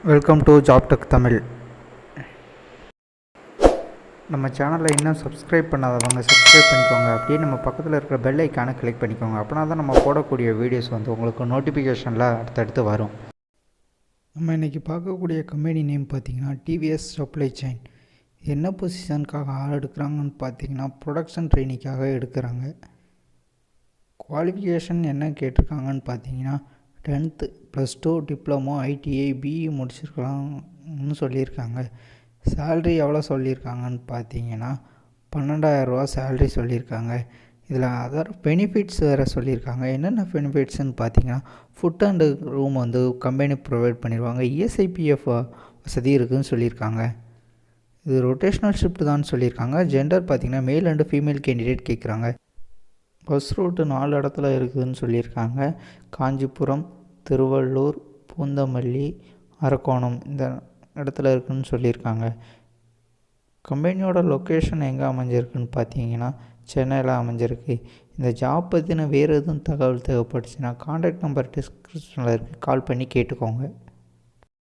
Welcome to ஜாப்டெக் Tamil. நம்ம சேனலில் இன்னும் சப்ஸ்கிரைப் பண்ணாதவங்க சப்ஸ்கிரைப் பண்ணிக்கோங்க. அப்படியே நம்ம பக்கத்தில் இருக்கிற பெல் ஐக்கானை கிளிக் பண்ணிக்கோங்க. அப்படின்னா தான் நம்ம போடக்கூடிய வீடியோஸ் உங்களுக்கு நோட்டிஃபிகேஷனில் அடுத்தடுத்து வரும். நம்ம இன்றைக்கி பார்க்கக்கூடிய கம்பெனி நேம் பார்த்திங்கன்னா டிவிஎஸ் சப்ளை செயின். என்ன பொசிஷனுக்காக ஆள் எடுக்கிறாங்கன்னு பார்த்தீங்கன்னா ப்ரொடக்ஷன் ட்ரெயினிங்காக எடுக்கிறாங்க. குவாலிஃபிகேஷன் என்ன கேட்டிருக்காங்கன்னு பார்த்தீங்கன்னா 10th +2 டிப்ளமோ ஐடிஐ பிஇ முடிச்சிருக்கலாம்னு சொல்லியிருக்காங்க. சேல்ரி எவ்வளோ சொல்லியிருக்காங்கன்னு பார்த்தீங்கன்னா 12,000 ரூபா சேல்ரி சொல்லியிருக்காங்க. இதில் அதர் பெனிஃபிட்ஸ் வேறு சொல்லியிருக்காங்க. என்னென்ன பெனிஃபிட்ஸ்ன்னு பார்த்தீங்கன்னா food and room company provide பண்ணிடுவாங்க. இஎஸ்ஐபிஎஃப் வசதி இருக்குதுன்னு சொல்லியிருக்காங்க. இது ரொட்டேஷ்னல் ஷிஃப்ட் தான் சொல்லியிருக்காங்க. ஜெண்டர் பார்த்திங்கன்னா மேல் அண்டு ஃபீமேல் கேண்டிடேட் கேட்குறாங்க. பஸ் ரூட்டு 4 இடத்துல இருக்குதுன்னு சொல்லியிருக்காங்க. காஞ்சிபுரம், திருவள்ளூர், பூந்தமல்லி, அரக்கோணம் இந்த இடத்துல இருக்குதுன்னு சொல்லியிருக்காங்க. கம்பெனியோட லொக்கேஷன் எங்கே அமைஞ்சிருக்குன்னு பார்த்தீங்கன்னா சென்னையில் அமைஞ்சிருக்கு. இந்த ஜாப் பற்றின வேறு எதுவும் தகவல் தேவைப்பட்டுச்சுன்னா கான்டாக்ட் நம்பர் டிஸ்கிரிப்ஷனில் இருக்குது, கால் பண்ணி கேட்டுக்கோங்க.